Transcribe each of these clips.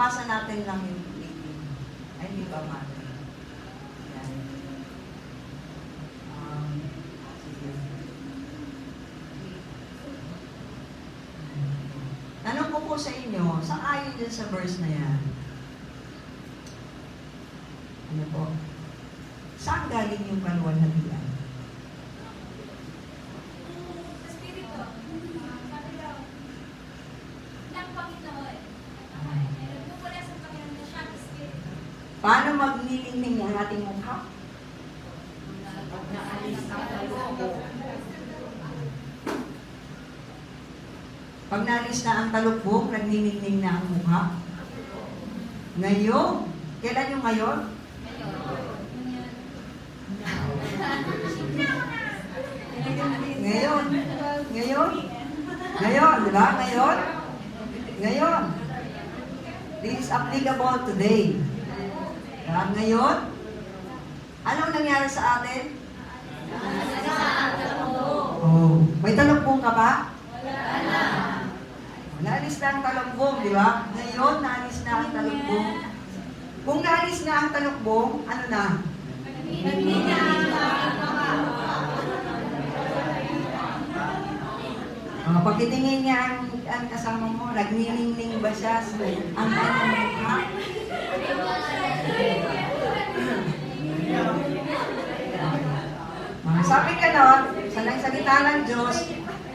iwasan natin lang yung meeting. Ay, hindi ba, mother? Yan. Sige. Tanong ko po sa inyo, saan ayon din sa verse na yan? Ano po? Saan galing yung kaluwalhatian? Sa Espiritu. Sabi daw, ng Panginoon. Nagmumula sa Panginoon na siya ang Espiritu. Paano magnilingning ang ating mukha? Pag naalis na ang talukbong, nagniningning na ang mukha. Ngayon, kailan yung ngayon? Ngayon. Ngayon. Ngayon, di ba? Ngayon. Ngayon. This is applicable today. Ngayon, anong nangyari sa atin? Oh, may talukbong ka ba? Naalis na ang talukbong, di ba? Ngayon, naalis na ang talukbong. Kung naalis na ang talukbong, ano na? Pagkitingin niya ang kasama mo, nagniningning ba siya sa ang kanyang mukha? Sabi ka nun, sa nagsalita ng Diyos,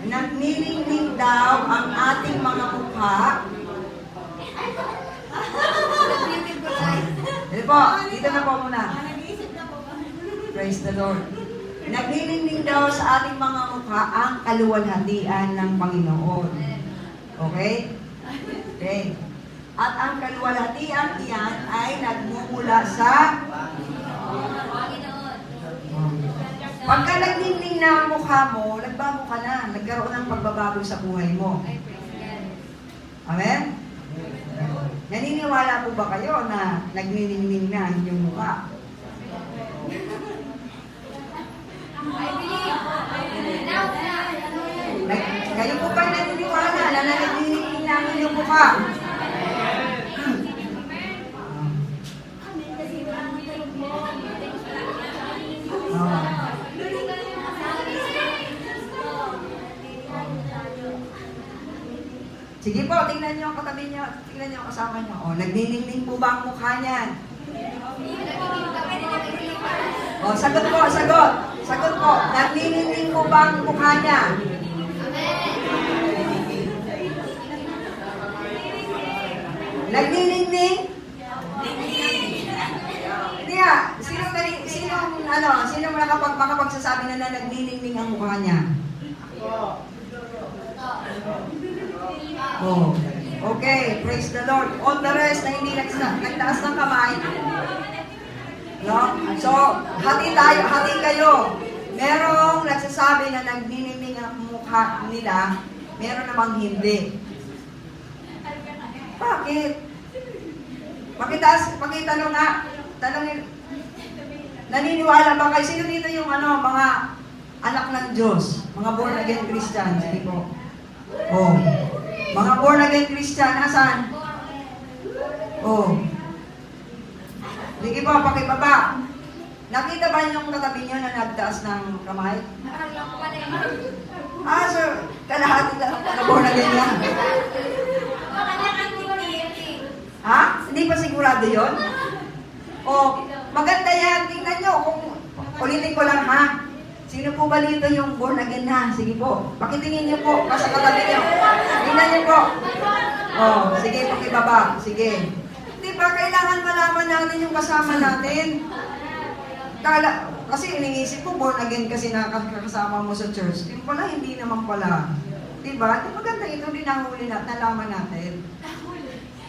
nagniningning daw ang ating mga mukha. Dito po, dito na po muna. Praise the Lord. Nagniningning daw sa ating mga mukha ang kaluwalhatian ng Panginoon. Okay? Okay. At ang kaluwalhatian iyan ay nagmumula sa pagka nagniningning na ang mukha mo, nagbago ka na. Nagkaroon ng pagbabago sa buhay mo. Amen? Naniniwala po ba kayo na nagniningning na ang inyong mukha? I believe. Now, Kayo po ba naniniwala na nagniningning na ang inyong mukha? Sige po, tingnan niyo ang katabi niyo, tingnan niyo ang kasama niyo. O, nagniningning po ba ang mukha niyan? O, sagot po, sagot. Sagot po, nagniningning po ba ang mukha niya? Nagniningning? Hindi nga, sino makapagsasabi na nagniningning ang mukha niya? Oh. Okay, praise the Lord. All the rest na hindi nagtaas ng kamay. No? So, hati kayo. Merong nagsasabi na nagniningning ang mukha nila, meron namang hindi. Bakit? Pakitanong nga. Tanongin. Naniniwala ba kayo? Sino dito yung mga anak ng Diyos? Mga born again Christian? Sige po. Oh. Mga born again Christian, asan? Oh. Sige po, pakibaba. Nakita ba yung katabi nyo na nagtaas ng kamay? Sir, kalahati lang ang born again yan. Ha? Hindi pa sigurado yun? Oh, maganda yan. Tingnan nyo. Ulitin ko lang ha. Sino po ba dito yung born again na? Sige po. Pakitingin niyo po. Sa katabi niyo. Tingnan niyo po. Oh, sige, pakibaba. Sige. Di ba, kailangan malaman natin yung kasama natin. Kasi iniisip ko, born again kasi nakakasama mo sa church. Di pala, hindi naman pala. Di ba? Di maganda ito, dinahuli natin, nalaman natin.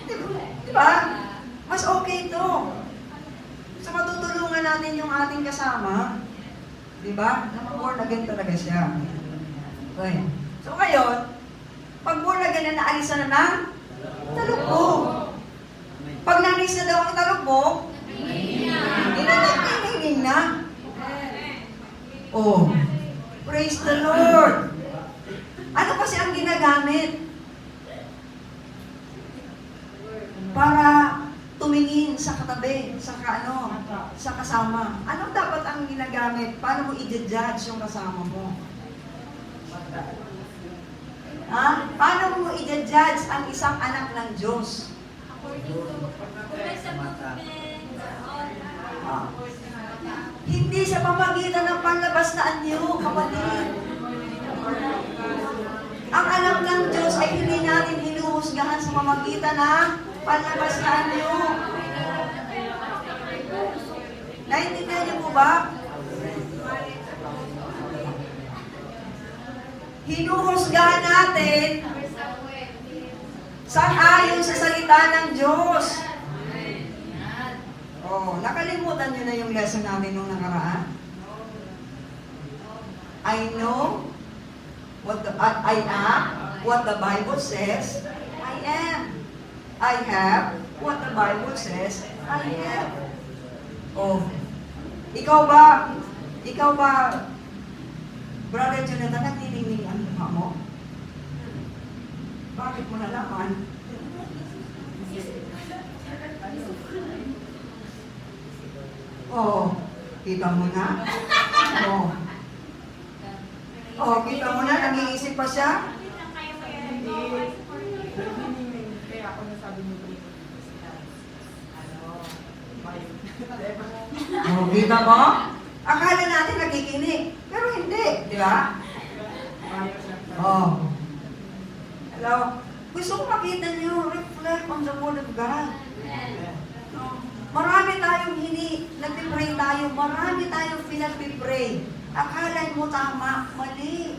Di ba? Mas okay ito. So, matutulungan natin yung ating kasama. Diba? Born again talaga siya. Okay. So ngayon, pag born again na naalis na ng talukbong. Pag naalis na daw ang talukbong, hindi na nagniningning na. Oh, praise the Lord. Ano kasi ang ginagamit? para tumingin sa katabi, sa kasama. Ano dapat ang ginagamit? Paano mo i-judge yung kasama mo? Ha? Paano mo i-judge ang isang anak ng Diyos? Ah. Hindi sa pamagitan ng panlabas na anyo, kapatid. Ang anak ng Diyos ay hindi natin hinuhusgahan sa pamagitan ng panlabas na anyo. Naintindihan niyo po ba? Hinuhusgahan natin sang-ayon sa salita ng Diyos. Oh, nakalimutan niyo na yung lesson namin nung nakaraan? I know what I am, what the Bible says, I am. I have what the Bible says, I have. Oh, ikaw ba, Brother Jonathan, nagniningning ang mukha mo? Bakit mo nalaman? Oh, kita mo na? Oh. Oh, kita mo na, nag-iisip pa siya? Kaya ako nasabi mo po Oh, kita mo? Akala natin nakikinig, pero hindi, di ba? Oh. Hello? Gusto ko makita niyo, reflect on the Word of God. No? Marami tayong nagpipray tayo, marami tayong pinagpipray. Akala mo tama, mali.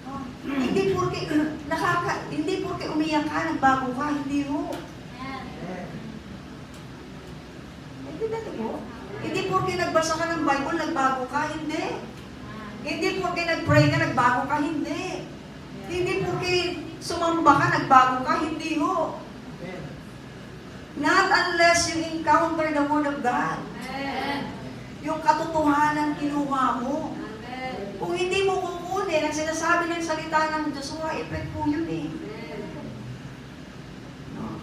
Oh. Hindi porke umiyak ka, nagbago ka, hindi ho. Hindi mo? Hindi porke nagbasa ka ng Bible, nagbago ka, hindi. Hindi porke nagpray ka, nagbago ka, hindi. Hindi porke sumamba ka, nagbago ka, hindi ho. Not unless you encounter the Word of God. Yung katotohanan kinuha mo. Kung hindi mo kukunin, ang sinasabi ng salita ng Diyos, effect po yun eh. No.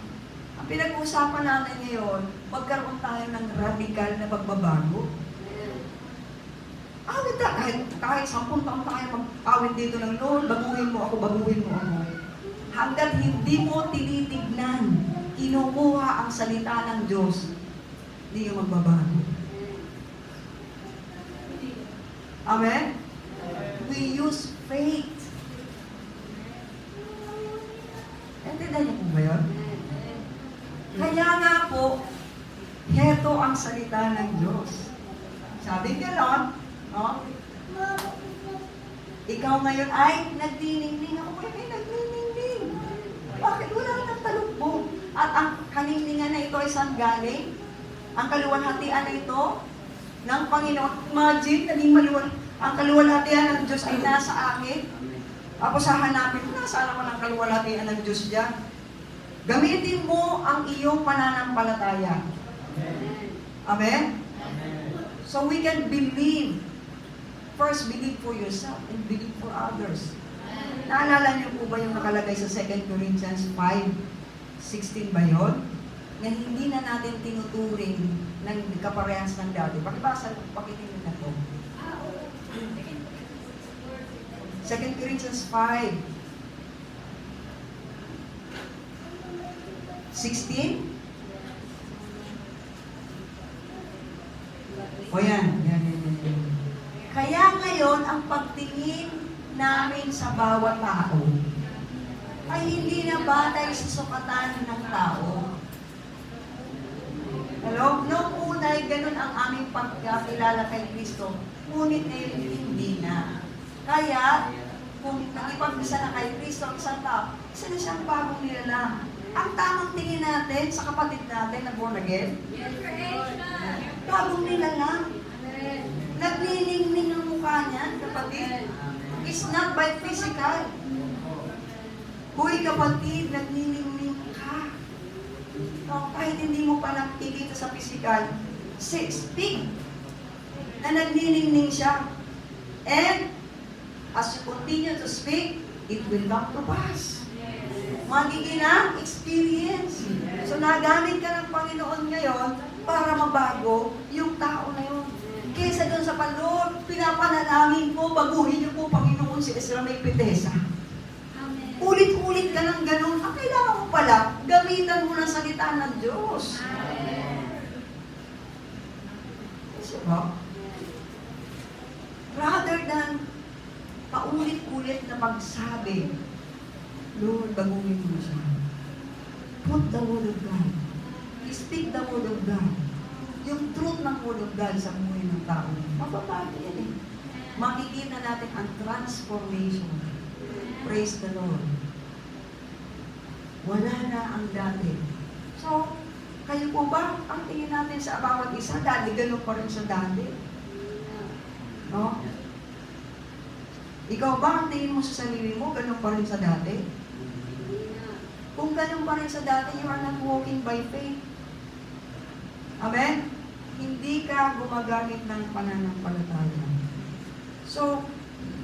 Ang pinag-uusapan natin ngayon, magkaroon tayo ng radical na pagbabago. Awit na, kahit 10 taon tayo mag-awit dito ng Lord, baguhin mo ako. Hanggat hindi mo tinitignan, kinukuha ang salita ng Diyos, hindi yung magbabago. Amen? We use faith. Entindihan niyo po ba yun? Kaya nga po, heto ang salita ng Diyos. Sabi gano'n, no? Ikaw ngayon ay nagniningning. Ako po ay nagniningning. Bakit wala nang talukbog? At ang kaningningan na ito ay saan galing? Ang kaluwalhatian na ito ng Panginoon. Imagine, naging ang kaluwalhatian ng Diyos ay nasa akin. Tapos hahanapin ko, nasaan ako ng kaluwalhatian ng Diyos dyan? Gamitin mo ang iyong pananampalataya. Amen? So we can believe. First, believe for yourself and believe for others. Naalala niyo po ba yung nakalagay sa 2 Corinthians 5:16 ba yun? Na hindi na natin tinuturing ng kaparehas ng dati. Pakibasa, pakitingin na po. 2 Corinthians 5:16. O yan. Kaya ngayon, ang pagtingin namin sa bawat tao ay hindi na batay sa sukatan ng tao. Hello? Noong una ay ganun ang aming pagkakilala kay Kristo, ngunit ngayon hindi na. Kaya, kung nakipag-isa na kay Kristo ang isang tao, isa na siyang bagong nilalang. Ang tamang tingin natin sa kapatid natin na born again, bagong nilalang. Nagniningning ang mukha niyan, kapatid. It's not by physical. Hoy kapatid, nagniningning ka. No, kahit hindi mo pa nakikita sa physical, speak na nagniningning siya. And as you continue to speak, it will come to pass. magiging ang experience. So nagamit ka ng Panginoon ngayon para mabago yung tao na yun. Kesa doon sa Lord, pinapanalangin ko, baguhin niyo po Panginoon si Ezra may Petesa. Amen. Ulit-ulit ka ng ganun. Ang kailangan mo pala, gamitan mo ng salita ng Diyos. Kasi ba? Rather than paulit-ulit na magsabi, Lord, baguhin mo siya. Put the word of God. Speak the word of God. Yung truth ng word of God sa buhay ng tao. Mababago yan eh. Makikita natin ang transformation. Praise the Lord. Wala na ang dati. So, kayo po ba, ang tingin natin sa bawat isa, dati ganun pa rin sa dati? No? Ikaw ba, ang tingin mo sa sarili mo, ganun pa rin sa dati? Kung ganun pa rin sa dati, you are not walking by faith. Amen? Hindi ka gumagamit ng pananampalataya. So,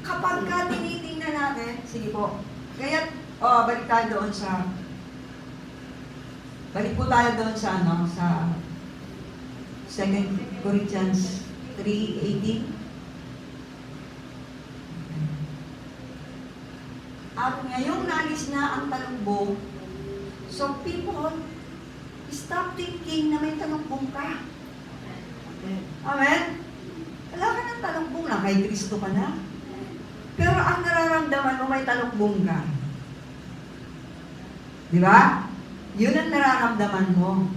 kapag ka tinitingnan natin, sige po, kaya, balik tayo doon sa, balik po tayo doon sa, sa 2 Corinthians 3:18. At ngayong nalis na ang talumbong, so people, stop thinking na may talumbong ka. Amen? Wala ka ng talumbong na, kay Kristo ka na. Pero ang nararamdaman mo, may talumbong ka. Di ba? Yun ang nararamdaman mo.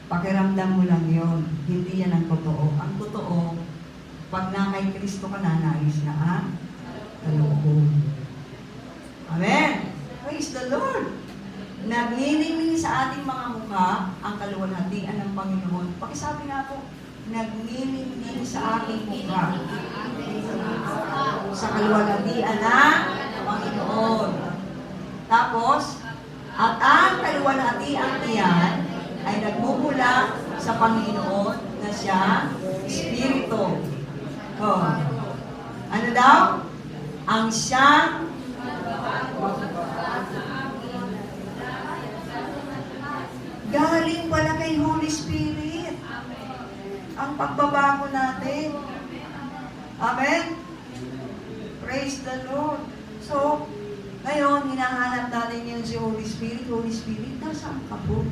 Pakiramdam mo lang yun. Hindi yan ang totoo. Ang totoo, pag na kay Kristo ka na, nais na ang talumbong. Amen? Praise the Lord! Nagniningning sa ating mga mukha ang kaluwalhatian ng Panginoon. Pakisabi nga po, nagniningning sa ating mukha sa kaluwalhatian ng Panginoon. Tapos, at ang kaluwalhatian iyan ay nagmumula sa Panginoon na siya Espiritu. Oh. Ano daw? Ang siyang galing pala kay Holy Spirit. Ang pagbabago natin. Amen? Praise the Lord. So, ngayon, hinahanap natin yun si Holy Spirit. Holy Spirit, nasaan ka po?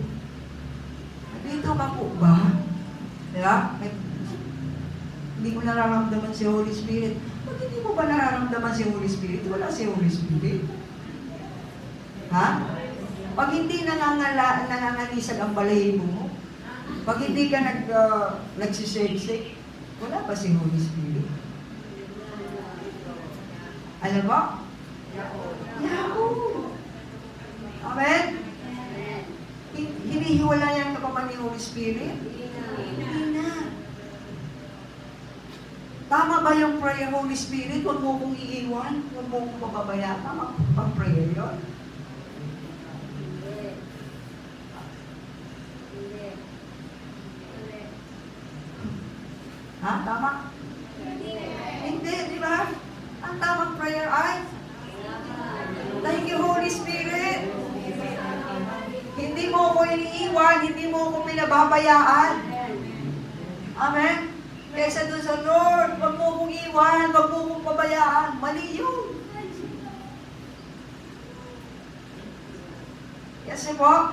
Dito ka po ba? Diba? Hindi ko nararamdaman si Holy Spirit. Pag hindi mo ba nararamdaman si Holy Spirit, wala si Holy Spirit. Ha? Pag hindi nanganganisag ang balahibo mo, pag hindi ka nagsisake-sake, wala ba si Holy Spirit? Alam mo? Yahoo! Amen? Hinihiwalayan ka pa ba ni Holy Spirit? Hindi na. Tama ba yung prayer, Holy Spirit? Huwag mo kong iiwan. Huwag mo kong pababayaan. Tama pang prayer yun? Ha? Tama? Hindi, di ba? Ang tamang prayer ay, thank you, Holy Spirit. Hindi mo ko iniiwan, hindi mo ko pinababayaan. Amen? Kesa doon sa Lord, wag mo kong iwan, wag mo kong pabayaan. Mali yun. Kasi po,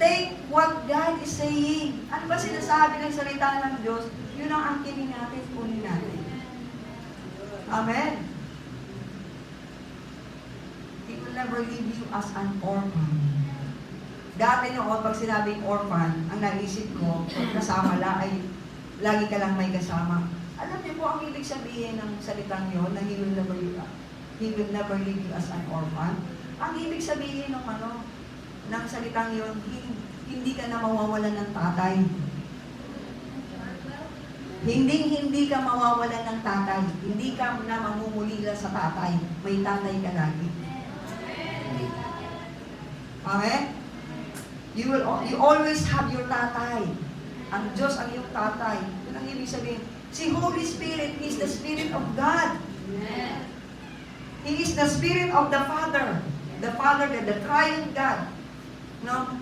take what God is saying. Ano ba sinasabi ng salita ng Diyos? Yun ang angkinin natin, kunin natin. Amen? He will never leave you as an orphan. Dati noon, pag sinabing orphan, ang naisip ko, kasama lang ay lagi ka lang may kasama. Alam niyo po ang ibig sabihin ng salitang yun, na He will never leave you as an orphan. Ang ibig sabihin ng salitang yun, hindi ka na mawawalan ng tatay. Hindi ka mawawalan ng tatay. Hindi ka na mamumulila sa tatay. May tatay ka lagi. Amen? You always have your tatay. Ang Diyos ang iyong tatay. Yun ang ibig sabihin. Si Holy Spirit is the Spirit of God. He is the Spirit of the Father. The Father, the Triune God. No?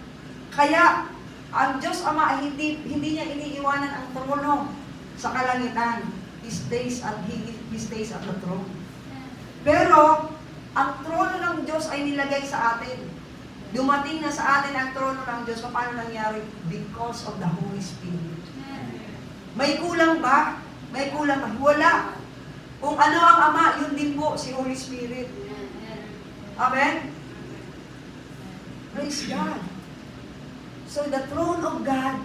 Kaya, ang Diyos Ama ay hindi niya iniiwanan ang trono sa kalangitan. He stays at the throne. Pero, ang trono ng Diyos ay nilagay sa atin. Dumating na sa atin ang trono ng Diyos. Paano nangyari? Because of the Holy Spirit. May kulang ba? May kulang ba? Wala. Kung ano ang Ama, yun din po si Holy Spirit. Amen? Praise God. So the throne of God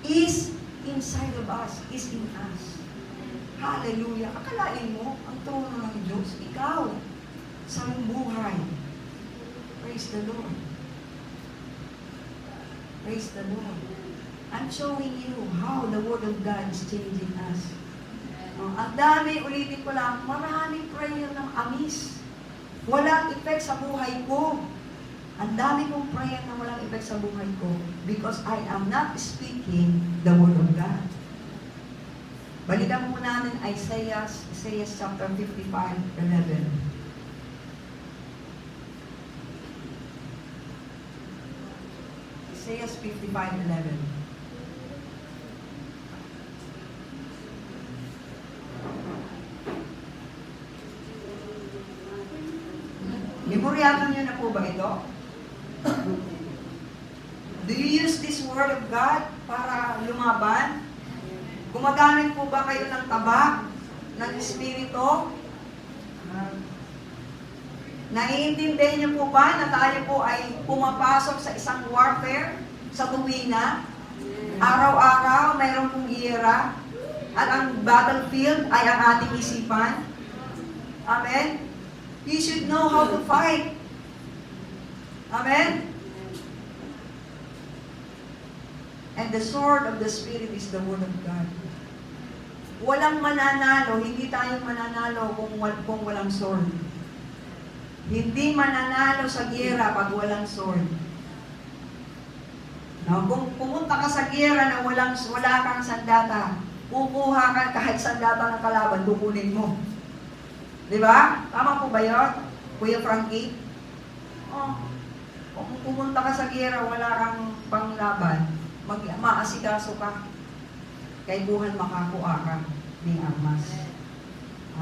is inside of us, is in us. Hallelujah. Akalain mo, ang trono ng Diyos, ikaw, sa iyong buhay. Praise the Lord. Praise the Lord. I'm showing you how the Word of God is changing us. Ang dami, ulitin ko lang, maraming prayer ng amis. Walang effect sa buhay ko. Ang dami kong prayer na walang effect sa buhay ko because I am not speaking the Word of God. Balikan po natin Isaiah chapter 55:11. Isaiah 55:11. Memoryado niyo na po ba ito? Do you use this Word of God para lumaban? Gumagamit po ba kayo ng taba, ng Espiritu? Naiintindihan niyo po ba na tayo po ay pumapasok sa isang warfare sa tuwina? Araw-araw, mayroon pong giyera at ang battlefield ay ang ating isipan. Amen? You should know how to fight. Amen? And the sword of the Spirit is the Word of God. Walang mananalo, hindi tayo mananalo kung walang sword. Hindi mananalo sa giyera pag walang sword. No, kung pumunta ka sa giyera na wala kang sandata, kukuha ka kahit sandata ng kalaban, kukunin mo. Di ba? Tama po ba yun? Kuya Frankie? Oh, kung pumunta ka sa giyera, wala kang panglaban, maasikaso ka. Kay buhan makakuha ka ng armas.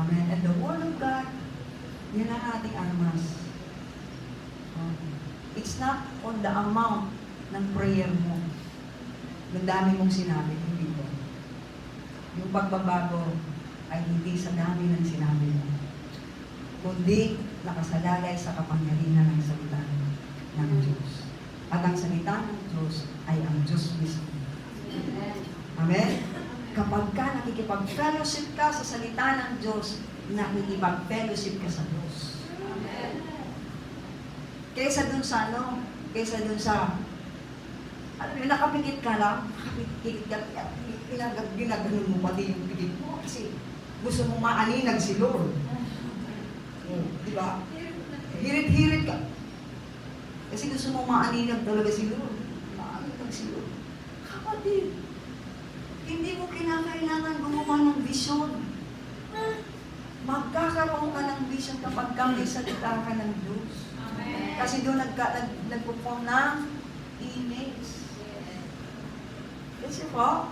Amen. And the Word of God, yan ang ating armas. It's not on the amount ng prayer mo. Yung dami mong sinabi, hindi po. Yung pagbabago ay hindi sa dami ng sinabi mo, kundi nakasalalay sa kapangyarihan ng salita ng Diyos. At ang salita ng Diyos ay ang Diyos mismo. Amen? Kapag ka nakikipag-fellowship ka sa salita ng Diyos, nakikipag-fellowship ka sa Diyos. Kaysa dun sa nakapikit ka lang, ginaganon mo pati yung pikit mo kasi gusto mong maaninag si Lord. Di ba? Hirit-hirit ka. Kasi gusto mong maaninag talaga si Lord. Maaninag si Lord. Kapatid, hindi mo kinakailangan gumawa ng vision. Magkakaroon ka ng vision kapag may salita ka ng Diyos. Kasi doon nagpo-form ng image. Kasi po,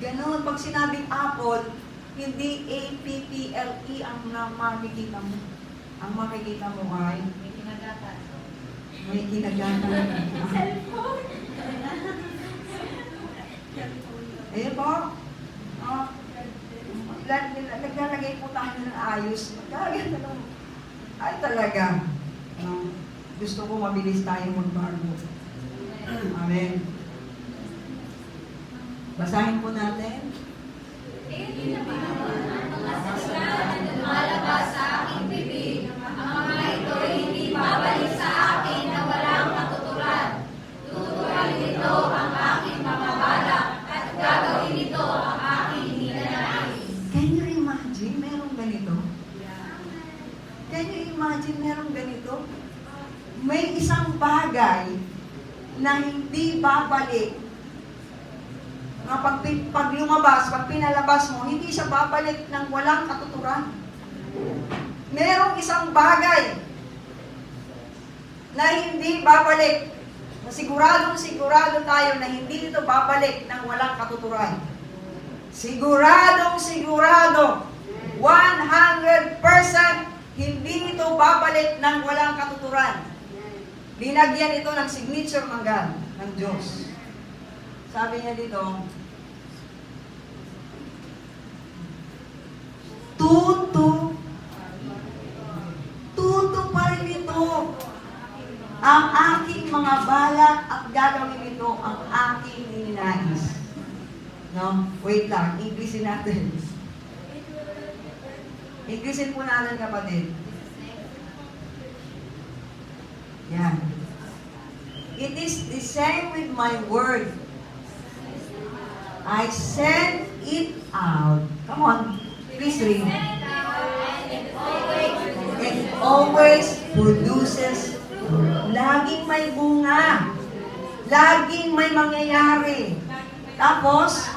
ganun, pag sinabing apple, hindi A-P-P-L-E ang makikita mo. Ang makikita mo ay May kinagatan. may kinagatan. Ayun po. Naglalagay po tayo ng ayos. Ay talaga. Gusto ko mabilis tayo magbago. Amen. Basahin po natin. Hindi naman ang mga salita na lumalabas sa aking bibig. Ang mga ito ay hindi babalik sa akin na walang katuturan. Tuturuan nito ang aking mga balak at gagawin nito ang aking ninanais. Can you imagine merong ganito? Can you imagine merong ganito? May isang bagay na hindi babalik. Pag lumabas, pag pinalabas mo, hindi siya babalik ng walang katuturan. merong isang bagay na hindi babalik. Siguradong-sigurado tayo na hindi ito babalik ng walang katuturan. Siguradong-sigurado, 100% hindi ito babalik ng walang katuturan. Binagyan ito ng signature ng God, ng Diyos. Sabi niya dito, tuto pa rin ito. Ang aking mga balak at gagawin ito ang aking ninais. No? Wait lang, Englishin natin. Englishin po natin, kapatid. Yan. It is the same with my word. I send it out. Come on, please read. It always produces. Laging may bunga. Laging may mangyayari. Tapos,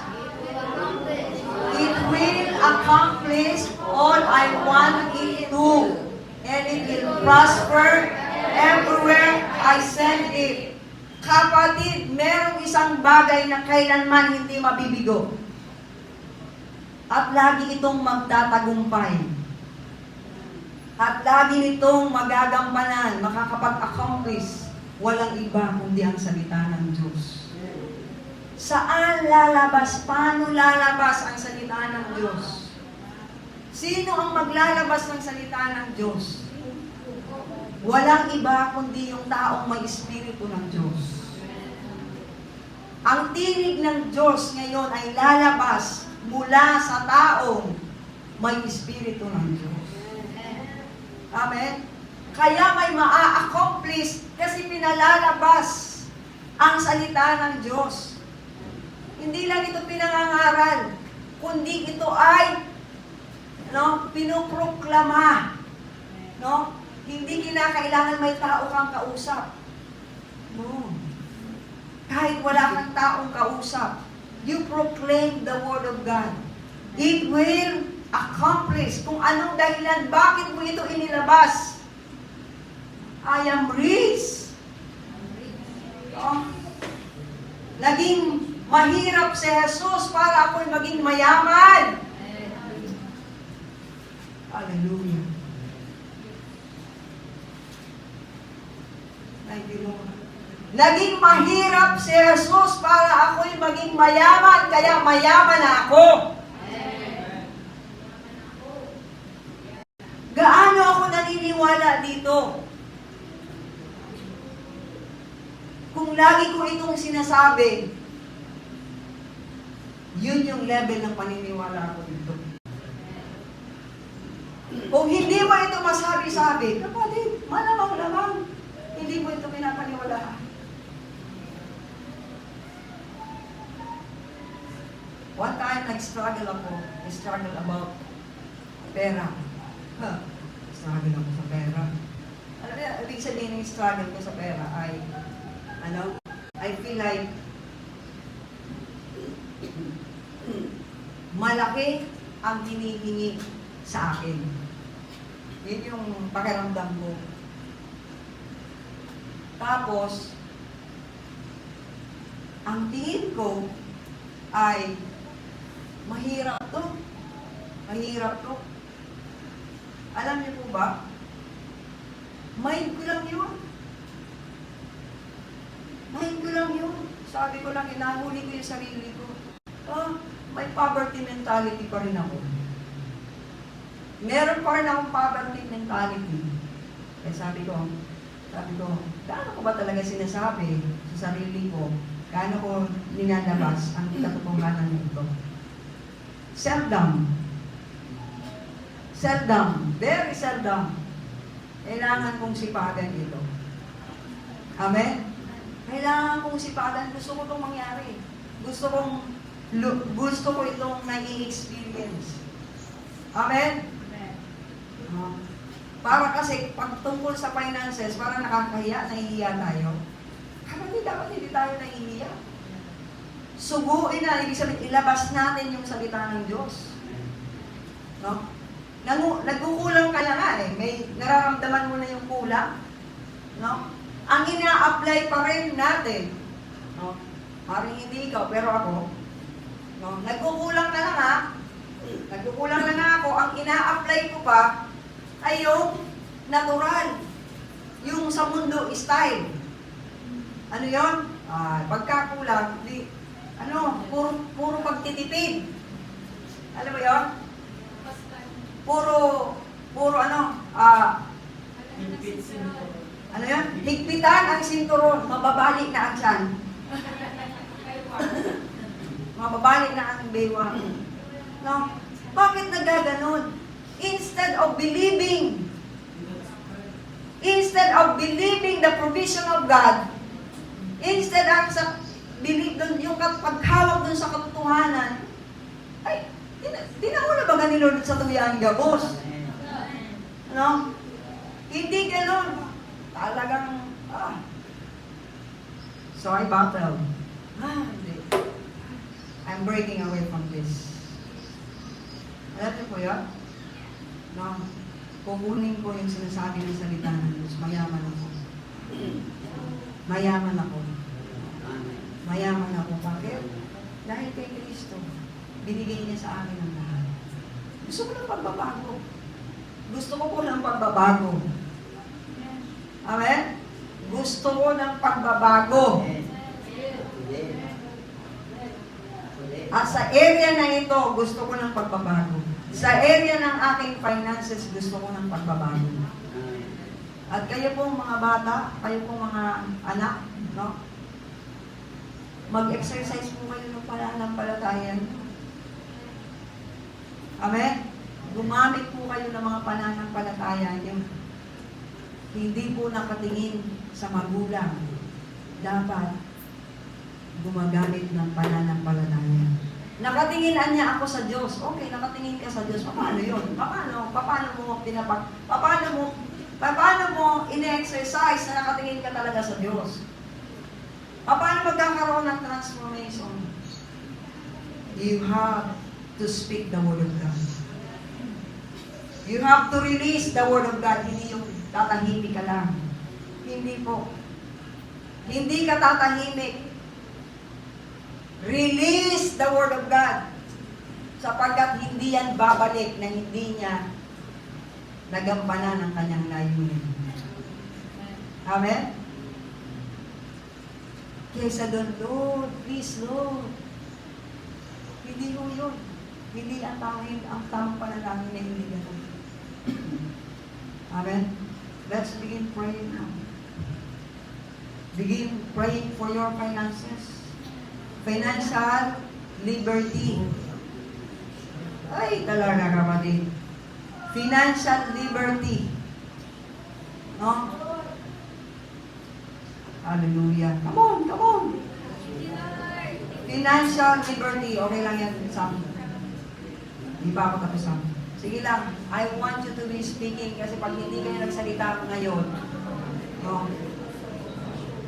it will accomplish all I want it to. And it will prosper everywhere I send it. Kapatid, merong isang bagay na kailanman hindi mabibigo. At lagi itong magtatagumpay. At lagi nitong magagampanan, makakapag-accomplish. Walang iba kundi ang salita ng Diyos. Saan lalabas? Paano lalabas ang salita ng Diyos? Sino ang maglalabas ng salita ng Diyos? Walang iba kundi yung taong may espiritu ng Diyos. Ang tinig ng Diyos ngayon ay lalabas mula sa taong may espiritu ng Diyos. Amen? Kaya may maa-accomplish kasi pinalalabas ang salita ng Diyos. Hindi lang ito pinangangaral, kundi ito ay pinuproklama. No? Hindi kinakailangan may tao kang kausap. No. Kahit wala kang taong kausap, you proclaim the Word of God. It will accomplish. Kung anong dahilan, bakit mo ito inilabas? I am rich. No? Naging mahirap si Jesus para ako'y maging mayaman. Hallelujah. Thank you, Lord. Naging mahirap si Jesus para ako'y maging mayaman, kaya mayaman na ako. Gaano ako naniniwala dito? Kung lagi ko itong sinasabi, yun yung level ng paniniwala ko dito. Kung hindi mo ito masabi-sabi, kapatid, malamang-lamang, hindi mo ito pinapaniwalaan. One time, nag-struggle ako. I-struggle about pera. Struggle ako sa pera. Alam mo, ibig sabihin ng struggle ko sa pera ay, I feel like malaki ang hinihingi sa akin. Yun yung pakiramdam ko. Tapos, ang tingin ko ay mahirap to. Mahirap to. Alam niyo po ba? Mind ko lang yun. Mind ko lang yun. Sabi ko lang, inahuli ko yung sarili ko. May poverty mentality pa rin ako. Meron pa rin akong poverty mentality. Kaya sabi ko, gaano ko ba talaga sinasabi sa sarili ko? Gaano ko ninalabas ang katotohanan nito? Seldom. Seldom. Very seldom. Kailangan kong sipagan ito. Amen? Kailangan kong sipagan. Gusto ko itong mangyari. Gusto ko itong nai-experience. Amen? Para kasi, pag tungkol sa finances, parang nakakahiya, nahihiya tayo. Kapatid, dapat hindi tayo nahihiya. Suguin na, ibig sabihin, ilabas natin yung salita ng Diyos. No? Nagkukulang ka na nga eh. May nararamdaman mo na yung kulang. No? Ang ina-apply pa rin natin, no? Maring hindi ikaw, pero ako, no? Nagkukulang na lang ha. Nagkukulang na nga ako. Ang ina-apply ko pa ay yung natural. Yung sa mundo style. Ano yon? Pagkakulang, puro pagtitipid. Alam mo yon? Puro ano yan? Higpitan ang sinturon, mababalik na ang tiyan. Mababalik na ang bewang. No? Bakit nagaganon? Instead of believing the provision of God, instead ang sa believe dun, yung paghawak dun sa katotohanan, ay, dinauna ba ni Lord sa tuyang gabos? No? Hindi ganon. Talagang, so I battled. Hindi. I'm breaking away from this. Alam niyo po yan? No? Kukunin ko yung sinasabi ng salita ng Diyos. Mayaman ako. Mayaman ako. Mayaman ako. Bakit? Dahil kay Kristo, binigay niya sa akin ang lahat. Gusto ko ng pagbabago. Gusto ko po ng pagbabago. Amen? Gusto ko ng pagbabago. At sa area na ito, gusto ko ng pagbabago. Sa area ng aking finances, gusto ko ng pagbabago. At kayo pong mga bata, kayo pong mga anak, no? Mag-exercise po kayo ng pananampalataya. Amen? Gumamit po kayo ng mga pananampalataya niyo. Hindi po nakatingin sa magulang. Dapat gumagamit ng pananampalataya. Nakatinginan niya ako sa Diyos. Okay, nakatingin ka sa Diyos. Paano yun? Paano mo ine-exercise na nakatingin ka talaga sa Diyos? Paano magkakaroon ng transformation? You have to speak the Word of God. You have to release the Word of God. Hindi yung tatahimik ka lang. Hindi po. Hindi ka tatahimik. Release the Word of God. Sapagkat hindi yan babalik na hindi niya nagampanan ang kanyang layunin. Amen? Kaysa doon, Lord, please, Lord. Hindi ko yun. Hindi ang tamang panalangin na hindi gano'n. Amen? Let's begin praying now. Begin praying for your finances. Financial liberty. Ay, talaga kapatid. Financial liberty. No? Hallelujah. Come on, come on. Financial liberty. Okay lang yan, Sam. Hindi pa ako tapos, Sam. Sige lang. I want you to be speaking kasi pag hindi kayo nagsalita ngayon, no?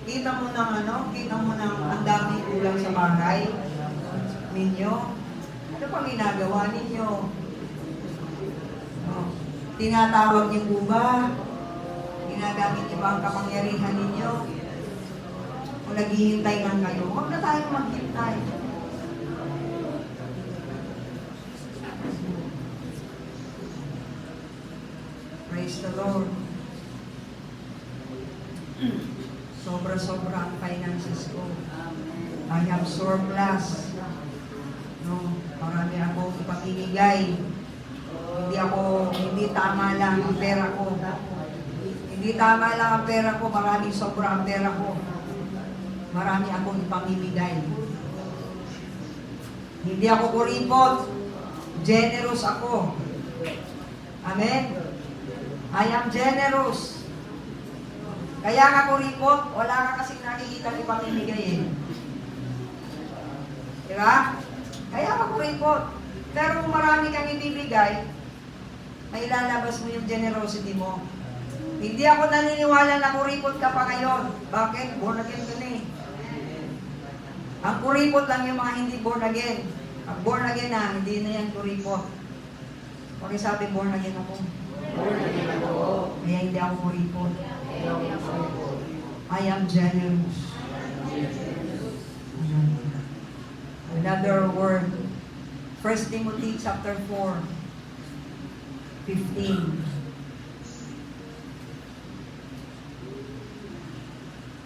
Kita mo ng ang daming kulang sa bahay ninyo. Ano pang ginagawa ninyo? No? Tinatawag niyo po ba? Ginagamit niyo ba ang kapangyarihan ninyo? O naghihintay lang kayo? Huwag na tayo maghintay. Praise the Lord. Sobra-sobra ang finances ko. I have surplus. No, marami akong ipamimigay. Hindi tama lang ang pera ko. Hindi tama lang ang pera ko, maraming sobra ang pera ko. Marami akong ipamimigay. Hindi ako kuripot. Generous ako. Amen? I am generous. Kaya nga kuripot, wala ka kasing nakikita ipamimigay eh. Diba? Kaya ka kuripot. Pero kung marami kang ibibigay, may lalabas mo yung generosity mo. Hindi ako naniniwala na kuripot ka pa ngayon. Bakit? Born again ka na eh. Ang kuripot lang yung mga hindi born again. Ang born again na, hindi na yan kuripot. Pakisabi, born again ako. Kaya hindi ako kuripot. I am generous. Another word. 1 Timothy chapter 4, 15.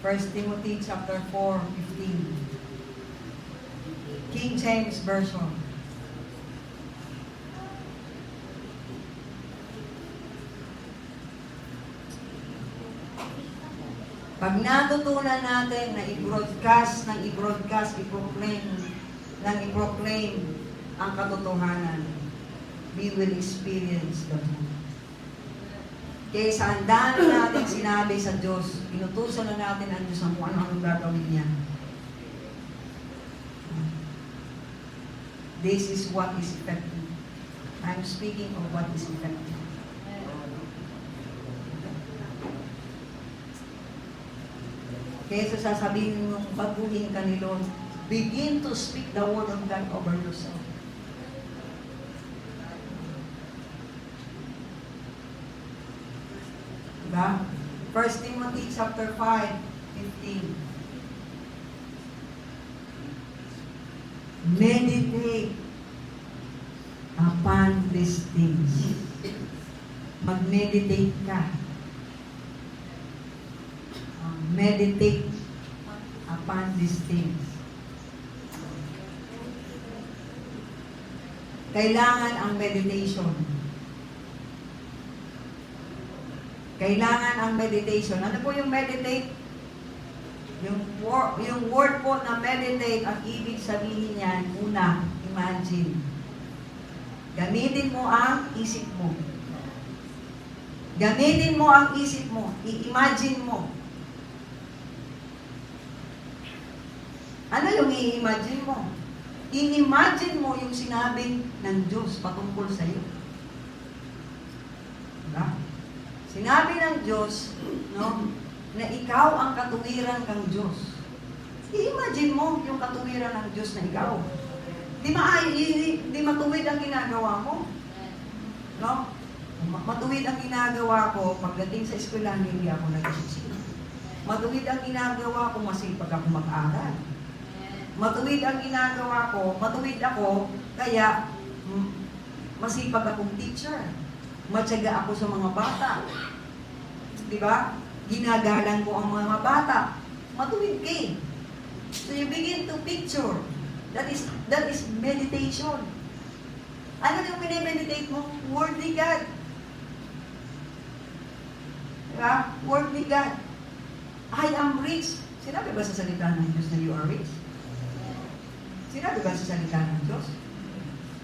1 Timothy chapter 4, 15. King James Version. Pag natutunan natin na i-broadcast, i-proclaim ang katotohanan, we will experience the truth. Kaysa ang dami natin sinabi sa Diyos, inutusan na natin ang Diyos ang kung ano-anong gagawin niya. This is what is effective. I'm speaking of what is effective. Kaysa sasabihin mong baguhin ka ni Lord, begin to speak the word of God over yourself. Diba? 1 Timothy chapter 5, 15. Meditate upon these things. Mag-meditate ka. Meditate upon these things. Kailangan ang meditation. Kailangan ang meditation. Ano po yung meditate? Yung word po na meditate, ang ibig sabihin niyan, una, imagine. Gamitin mo ang isip mo. Gamitin mo ang isip mo. I-imagine mo. Ano yung i-imagine mo? I-imagine mo yung sinabi ng Diyos patungkol sa iyo. Diba? Sinabi ng Diyos, no, na ikaw ang katuwiran ng Diyos. I-imagine mo yung katuwiran ng Diyos na ikaw. Di matuwid ang ginagawa mo. No? Matuwid ang ginagawa ko, pagdating sa eskwelahan, hindi ako nag-isip. Matuwid ang ginagawa ko, masipag ako mag-aral. Matuwid ang ginagawa ko, matuwid ako, kaya masipag akong teacher. Matyaga ako sa mga bata. Diba? Ginagalang ko ang mga bata. Matuwid ka. So you begin to picture. That is meditation. Ano yung pinimeditate mo? Word ni God. Diba? Word ni God. I am rich. Sinabi ba sa salita ng Diyos na you are rich? Sinabi ba sa salita ng Diyos?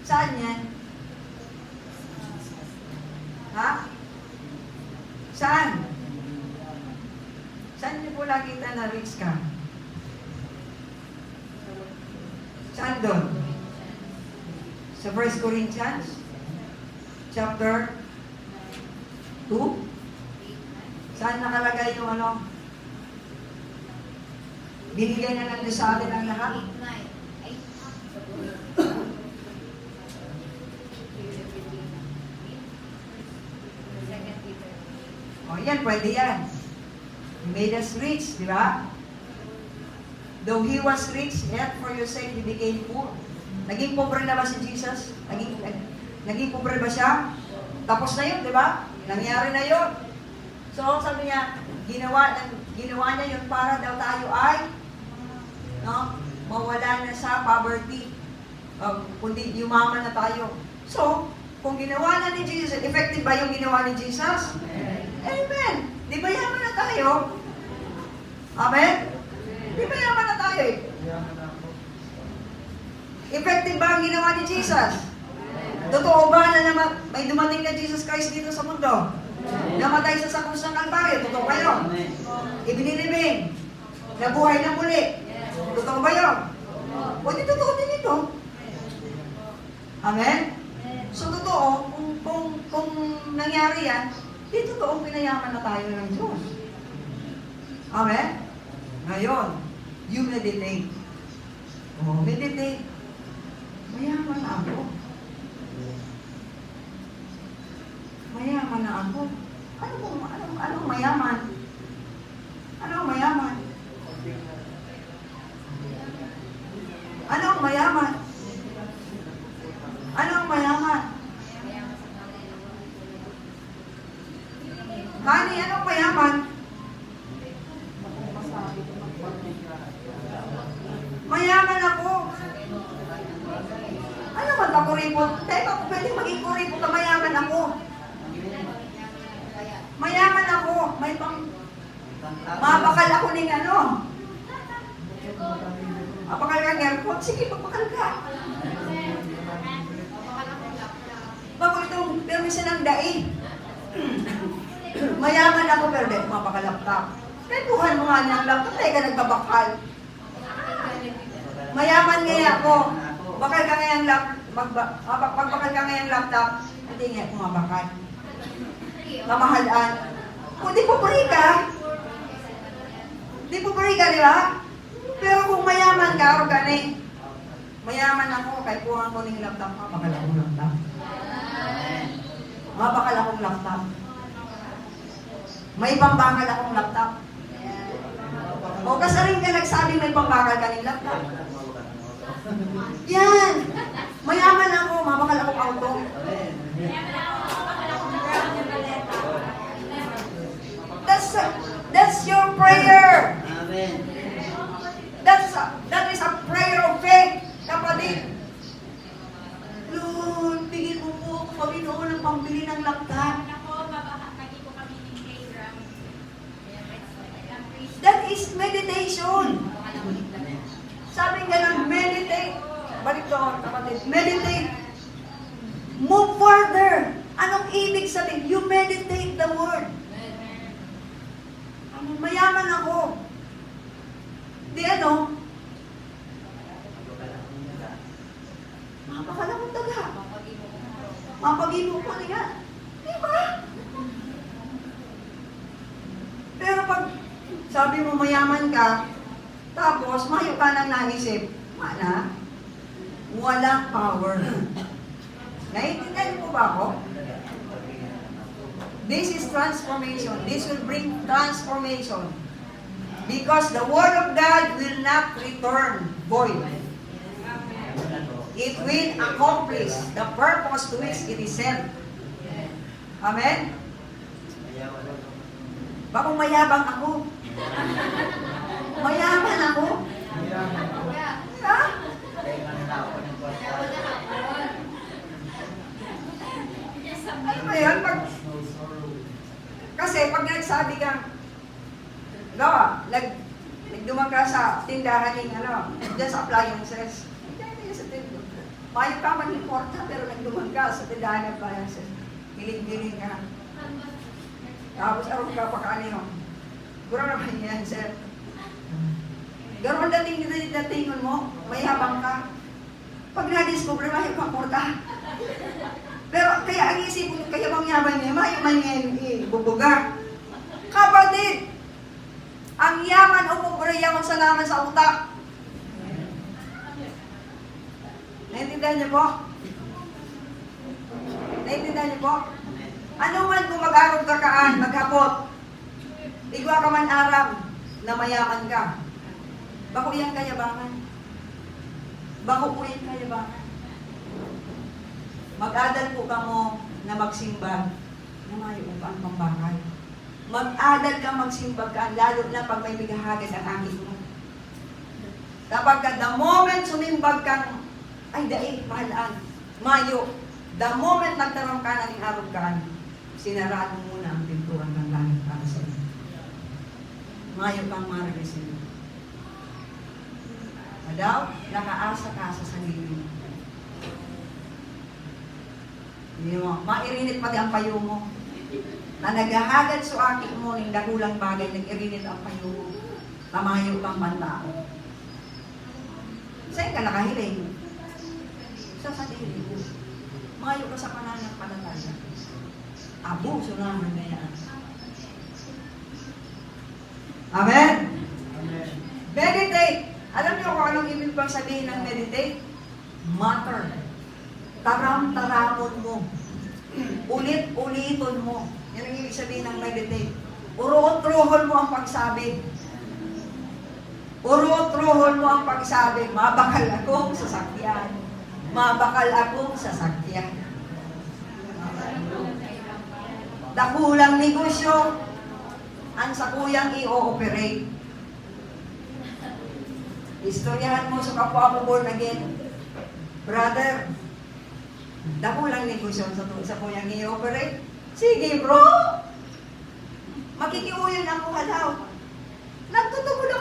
Saan yan? Ha? Saan? Saan niyo po nakita na rich ka? Saan doon? Sa 1 Corinthians? Chapter 2? Saan nakalagay yung ano? Binigay na ng Diyos sa atin ang lahat? O yan, pwede yan. He made us rich, di ba? Though He was rich, yet for your sake He became poor. Naging pobre na ba si Jesus? Naging pobre ba siya? Tapos na yun, di ba? Nangyari na yun. So, sabi niya, ginawa niya yun para daw tayo ay mawala na sa poverty. Kundi yumaman na tayo. So, kung ginawa na ni Jesus, effective ba yung ginawa ni Jesus? Amen. Di ba yaman na tayo? Amen? Di ba yaman na tayo eh? Effective ba ang ginawa ni Jesus? Totoo ba na may dumating na Jesus Christ dito sa mundo? Namatay sa krus ng Kalbaryo? Totoo ba yun? Ibinilibing. Nabuhay na muli. Totoo ba yun? O di totoo din ito. Amen? So totoo, kung nangyari yan, di totoong pinayaman na tayo ng Diyos. Amen? Ngayon, you meditate. Meditate. Mayaman ako. Mayaman na ako. Anong mayaman? Anong mayaman? Anong mayaman? Anong mayaman? Honey, anong mayaman? Mayaman ako. Ano man ba kuripot? Teka, kung pwede maging kuripot ka, mayaman ako. Mayaman ako. May pang... Mabakal ako ng ano. Mabakal ka ng airport? Sige, mabakal ka. Bago itong permission ng daig. Mayaman ako pero di mapakalaptop. Kaya mo nga ng laptop, teka nagbabakal. Mayaman ngayon ako. Bakal ka ngayon magbakal ka ngayon laptop, hindi nga ako mabakal. Mamahalaan. Kung di pupuri ka, di ba? Pero kung mayaman ka, o gani, mayaman ako, kaya kuhaan ko ng laptop, mabakal akong laptop. Mabakal akong laptop. May pambakal akong laptop. O kasarin ka nagsabi may pambakal ka ng laptop. Yan! Mayaman ako, mabakal akong auto. That's your prayer. That is a prayer of faith, kapatid. Lord, bigyan mo po ako Panginoon ng pambili ng laptop. That is meditation. Sabi nga lang, meditate. Balik doon, kapatid. Meditate. Move further. Anong ibig sabihin? You meditate the word. Mayaman ako. Di ano? Mapakala kong taga. Mapag-imo ko niya. Diba? Pero pag sabi mo mayaman ka, tapos mayo ka nang naisip, mana, walang power. Naiintindihan mo ba ako? This is transformation. This will bring transformation. Because the Word of God will not return void. It will accomplish the purpose to which it is sent. Amen? Bakit mayabang ako? Mayaman ako? Ha? Ano ba yan? Kasi pag nagsabi kang, nagdumag ka sa tindahan ng dyan sa appliances. Mayo ka mag-importa pero nagdumag ka sa tindahan ng appliances. Hiling-hiling ka. Tapos araw ka pa kanino. Guro naman yan, sir. Garo ang dating mo, mayabang ka. Pag na-discover, mayo kang porta. Pero kaya ang isip mo, kaya bang yaman niya, mayo man ngayon bubuga. Kapatid, ang yaman o yaman sa naman sa utak. Naintindihan niyo po? Naintindihan niyo po? Ano man kung mag-arog ka kaan, maghapot, igwa ka man aram na mayaman ka. Bako yan kayabangan. Bako po yan kayabangan. Mag-adal po ka mo na magsimbag na mayo pa ang pambakal. Mag-adal ka magsimbag ka, lalo na pag may bigahagad ang angin mo. Kapag the moment sumimbag kang, ay daig, mahalaan, mayo, the moment nagtarong ka na ng arog ka, sinaraan mo muna ang pintuan ng langit para sa iyo. Mayo kang marisin. Madaw, nakaasa ka sa sarili mo. Hindi mo, mairinit pati ang payo mo. Na naghahagad sa akit mo ng dakulang bagay, nag-irinit ang payo mo. Tamayo kang pantao. Saan ka nakahiling? Sa sarili mo. Mayo ka sa pananampalataya. Abuso naman na yan. Amen? Amen. Meditate. Alam niyo kung anong ibig pang sabihin ng meditate? Matter. Taram-taramon mo. Ulit-uliton mo. Yan ang ibig sabihin ng meditate. Urot-rohol mo ang pagsabi. Urot-rohol mo ang pagsabi. Mabakal akong sasakyan. Mabakal akong sasakyan. Dakulang negosyo ang sakuyang i-ooperate. Istoryahan mo sa kapwa mo born again. Brother, dakulang negosyo sa kuyang i-ooperate. Sige bro! Makikiuyan ako halaw. Nagtutugod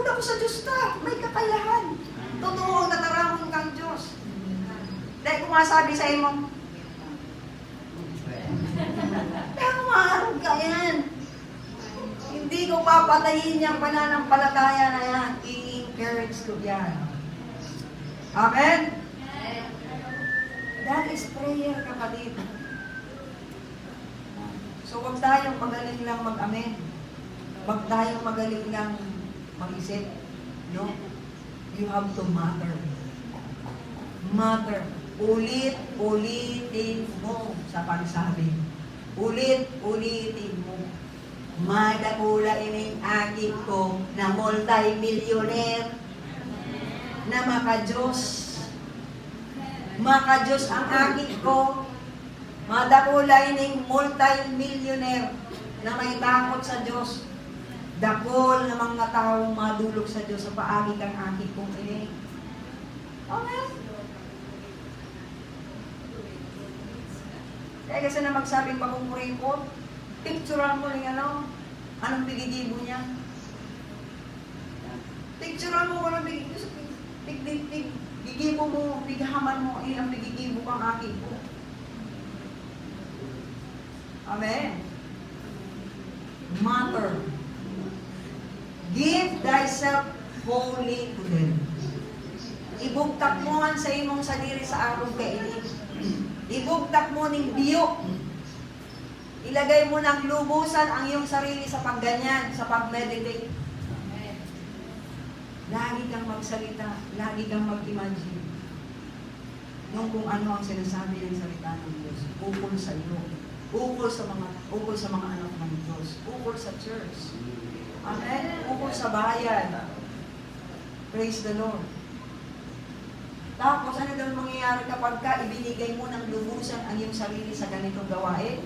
ako sa Diyos ta. May kakayahan. Totoo, nataramon kang Diyos. Dahil kung masabi sa imo, tama ka yan. Hindi ko papatayin yung pananampalataya na yan. I-encourage ko yan. Amen? That is prayer, kapatid. So, huwag tayong magaling lang mag-amen. Huwag tayong magaling lang mag-isip. No? You have to matter. Matter. Ulit-ulitin mo sa pagsabi. Ulit-ulitin mo. Madakula ining aging ko na multi-millionaire na maka-Diyos. Maka-Diyos ang aging ko. Madakula ining multi-millionaire na may takot sa Diyos. Dakol na mga taong madulog sa Diyos sa paagi kang aging kong ining. Amen? Kaya kasi na magsabing pakupuri ko, picturean mo rin anong bigigibo niya. Picturean mo anong bigigibo mo, bighaman mo, ilang bigigibo kang aking ko. Amen. Matter. Give thyself wholly to them. Ibugtak mo ang sa imong sadiri sa araw kainin. Ibugtak mo ng biyo. Ilagay mo ng lubusan ang iyong sarili sa pagganyan, sa pag-meditate. Lagi kang magsalita, lagi kang mag-imagine nung kung ano ang sinasabi ng salita ng Diyos. Ukol sa iyo. Ukol sa mga anak ng Diyos. Ukol sa church. Amen? Ukol sa bayan. Praise the Lord. Tapos, ano daw mangyayari kapag ibinigay mo ng lubusan ang iyong sarili sa ganitong gawain?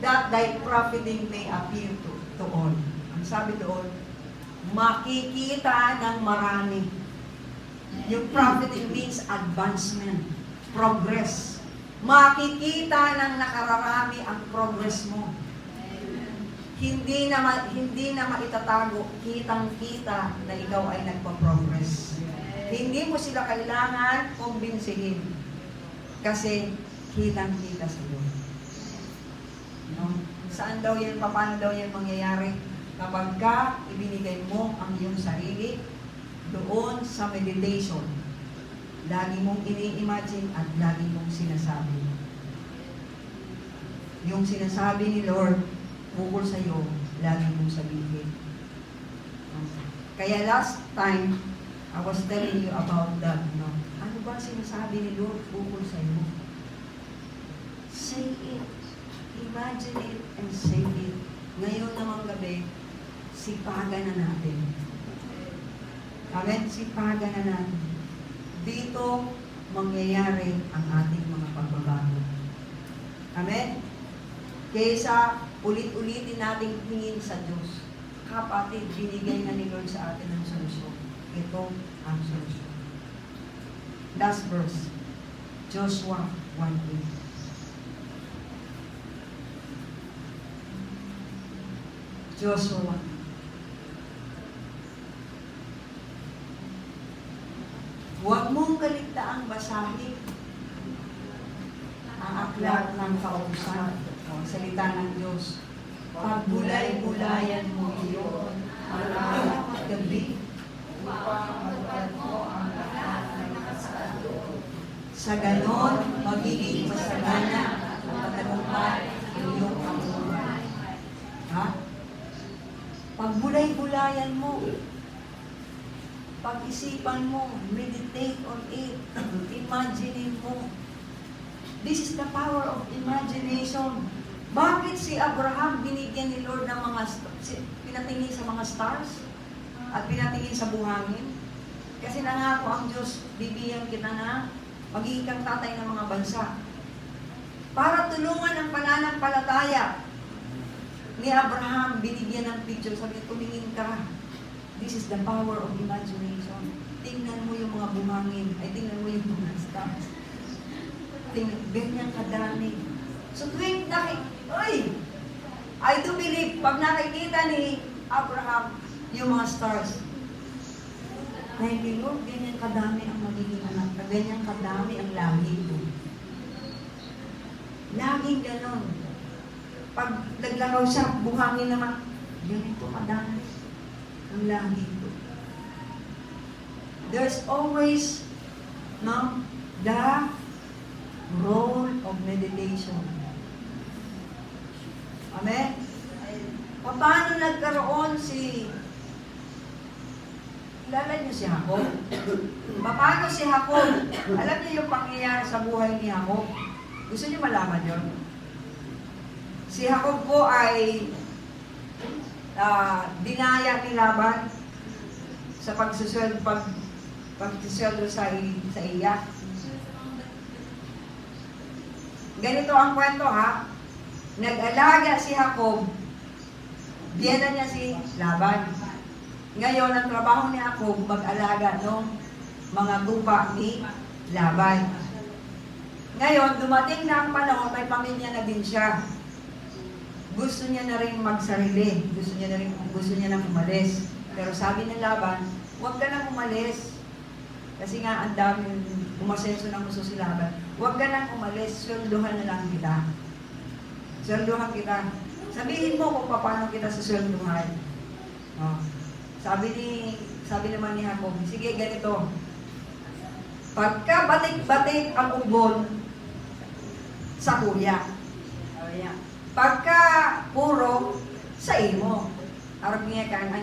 That thy profiting may appear to all. Ang sabi doon, makikita ng marami. Yung profiting means advancement, progress. Makikita ng nakararami ang progress mo. Hindi na maitatago, kitang-kita na ikaw ay nagpa-progress. Hindi mo sila kailangan kumbinsihin kasi kitang-kita sa iyo. No? Saan daw yan, paano daw yan mangyayari? Kapag ibinigay mo ang iyong sarili doon sa meditation, lagi mong ini-imagine at lagi mong sinasabi. Yung sinasabi ni Lord, ukol sa iyo, lagi mong sabihin. Kaya last time, I was telling you about that, no? Ano ba sinasabi ni Lord ukol sa iyo? Say it. Imagine it and say it. Ngayon namang gabi, sipagan na natin. Amen? Sipagan na natin. Dito, mangyayari ang ating mga pagbabago. Amen? Kaysa ulit-ulitin nating tingin sa Diyos. Kapatid, binigay na ni Lord sa atin ang solusyon. Ito ang solusyon. Last verse. Joshua 1:8. Joshua 1. Huwag mong kaligtaang basahin ang aklat ng kautusan o salita ng Diyos. Pagbulay-bulayan mo iyon araw at gabi upang matupad mo ang lahat ng nakasaad doon. Sa ganon, magiging masagana at matagumpay ang iyong pamumuhay. Ha? Pagbulay-bulayan mo. pag-isipan mo, meditate on it, imagine mo. This is the power of imagination. Bakit si Abraham binigyan ni Lord ng pinatingin sa mga stars at pinatingin sa buhangin? Kasi nangako ang Diyos, bibigyan kita na magiging kang tatay ng mga bansa. Para tulungan ang pananampalataya ni Abraham, binigyan ng picture, sabi, tumingin ka. This is the power of imagination. Tingnan mo yung mga buhangin, ay tingnan mo yung mga stars. Ganyan kadami. So tuwing I do believe, pag nakikita ni Abraham yung mga stars, thank you Lord, ganyan kadami ang magiging anak, ganyan kadami ang lahi ko. Laging ganon. Pag naglakaw siya, buhangin naman, ganito kadami ang lahi ko. There's always the role of meditation. Amen? Paano nagkaroon kilala niyo si Jacob? Paano si Jacob? Alam niyo yung pangyayari sa buhay ni Jacob? Gusto niyo malaman yun? Si Jacob po ay dinaya ni Laban sa pagsusweldo sa iya. Ganito ang kwento ha. Nag-alaga si Jacob, biyena niya si Laban. Ngayon, ang trabaho ni Jacob, mag-alaga ng mga tupa ni Laban. Ngayon, dumating na ang panahon, may pamilya na din siya. Gusto niya na rin magsarili. Gusto niya na umalis. Pero sabi ng Laban, huwag ka na umalis. Kasi nga, ang dami, umasenso ng gusto si Laban. Huwag ka nang umalis, sweldohan na lang kita. Sweldohan kita. Sabihin mo kung paano kita susweldohan. Oh. Sabi naman ni Jacob, sige ganito. Pagka batik-batik ang ubon sa kuya. Pagka puro sa imo. Arap niya ka ang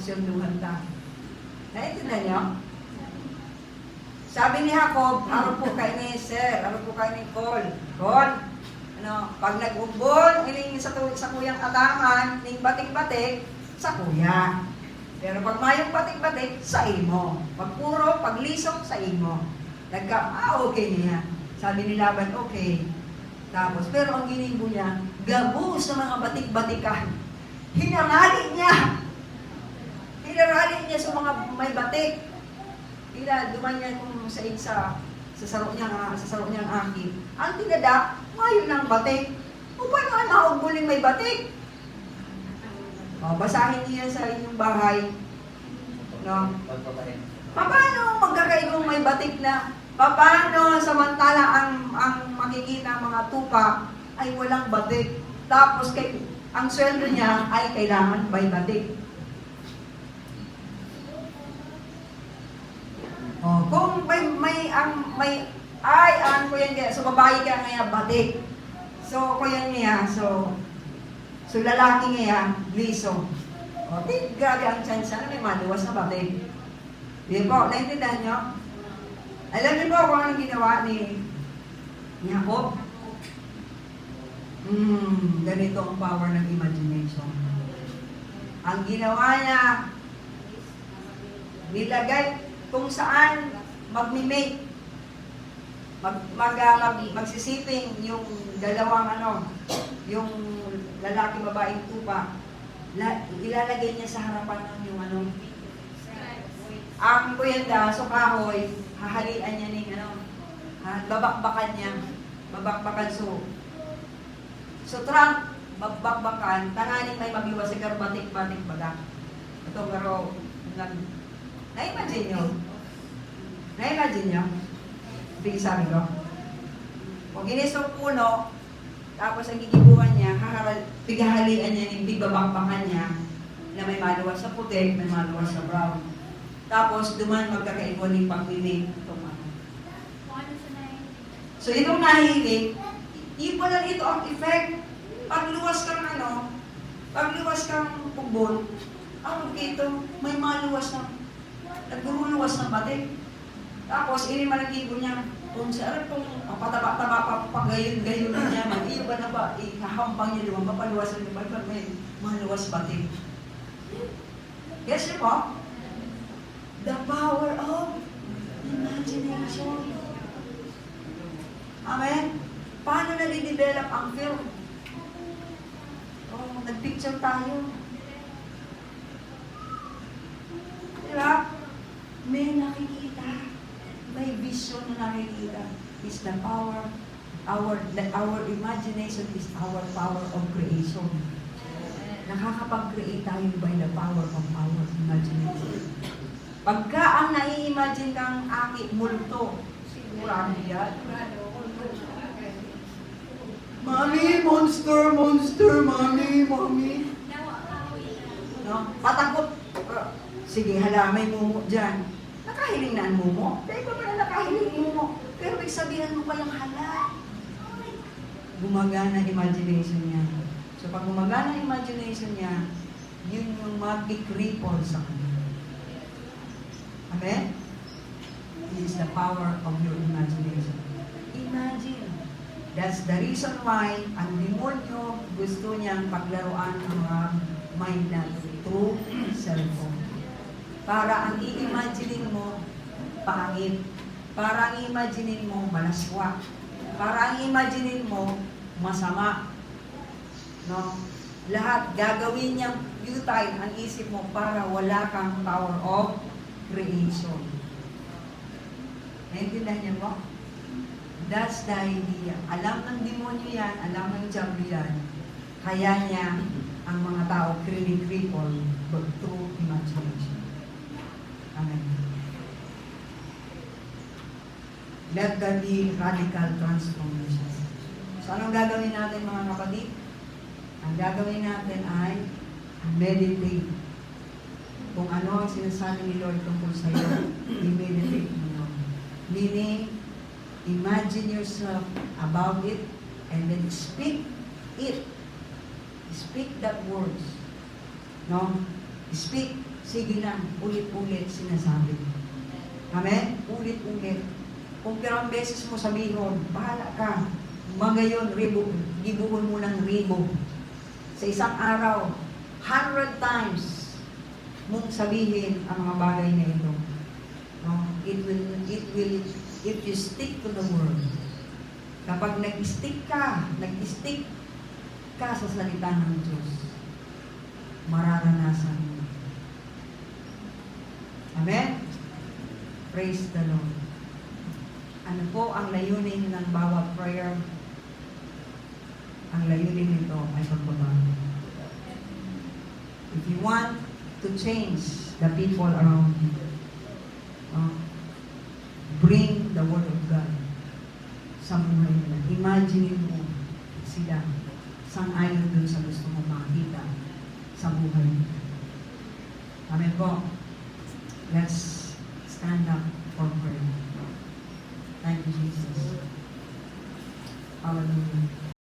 sweldohan ta. Naintindihan niyo? Sabi ni Jacob, araw po kayo ni Sir, araw po kayo ni Cole. Pag nag-ubon, iling sa kuyang ataman, ning batik-batik, sa kuya. Pero pag mayong batik-batik, sa imo. Pag puro, pag lisok, sa imo. Okay niya. Sabi ni Laban, okay. Tapos, pero ang ginimbo niya, gabu sa mga batik-batikan. Hinarali niya sa mga may batik. Duman niya kung sa saro niyang aki. Ang tinada, ngayon lang batik. O paano ang maugbuling may batik? Basahin niya sa inyong bahay. Paano magkakaibong may batik na? Paano samantala ang makikita mga tupa ay walang batik? Tapos ang sweldo niya ay kailangan may batik. Kung ang kuya niya, so babae ka ngayon, batik. So, kuya niya, so lalaki niya, liso. Grabe ang chance na may maluwas na batik. Di po, naintindihan niyo? Alam niyo po kung anong ginawa ni Jacob? Ganito ang power ng imagination. Ang ginawa niya, nilagay kung saan magmi-mate, magsisiping yung dalawang yung lalaki babaeng tupa, ilalagay niya sa harapan ng yung ang kuyanda, so kahoy, hahalian niya ng babakbakan niya, trunk, babakbakan, tanganing may magiwas sa batik-batik baga. Ito garo, na-imagine nyo? Bigay sabi ko. Kung ginisong puno, tapos ang gigibuhan niya, pigahalian niya ng bigbabakbakan niya na may maluwas sa puti, may maluwas sa brown. Tapos, duman magkakaibon ng pag-ibig. So, itong nahilig, pala ito ang effect. Pagluwas kang pugbo, ang dito, may maluwas na Nagduruluwas ng batik. Tapos, ini malagigo niya. Kung siya kung pataba-taba pa gayon-gayon niya, mag-iyo ba na ba? Ihahampang niya, di ba? Mapaluwasan niya ba? May maluwas batik. Yes, niyo po? The power of imagination. Amen? Paano nalidevelop ang film? Oh, nag-picture tayo. Diba? May nakikita. May vision na nakikita. Is the power. Our imagination is our power of creation. Nakakapag-create tayo by the power of our imagination. Pagka ang nai-imagine kang aki multo, sigurado yan. Mommy, monster, monster, mommy, mommy. No? Patakot. Sige, hala, may mumo dyan. Nakahiling na ang mumo. Dahil pa pala nakahiling ang mumo. Pero may sabihan mo palang hala. Gumagana imagination niya. So pag gumagana imagination niya, yun yung mag-cripple sa kanya. Amen? It is the power of your imagination. Imagine. That's the reason why ang demonyo gusto niyang paglaruan ang mga mind natin through cellphone. Para ang i-imagine mo, pangit. Para ang i-imagine mo, malaswa. Para ang i-imagine mo, masama. No? Lahat gagawin niyang futile ang isip mo para wala kang power of creation. Naintindihan niyo mo? That's the idea. Alam ng demonyo yan, alam ng diablo yan. Kaya niya ang mga tao cripple through imagination. Amen. Let there be radical transformation. So anong gagawin natin mga kapatid? Ang gagawin natin ay meditate. Kung ano ang sinasabi ni Lord tungkol sa iyo, i-meditate mo. Meaning, imagine yourself about it and then speak it. Speak that words. No? Speak. Sige lang. Ulit-ulit sinasabi. Amen? Ulit-ulit. Kung pirang beses mo sabihin, bahala ka. Magayon, gibuhon mo ng ribo. Sa isang araw, 100 times mong sabihin ang mga bagay na ito. No? It will, if you stick to the word. Kapag nag-stick ka sa salita ng Diyos, mararanasan mo. Amen? Praise the Lord. Ano po ang layunin ng bawat prayer? Ang layunin nito ay pagbabago. If you want to change the people around you, bring the Word of God sa buhay nila. Imagine mo sila sang-ayon dun sa gusto mo makita sa buhay nila. Amen po. Let's stand up for prayer. Thank you, Jesus. Hallelujah.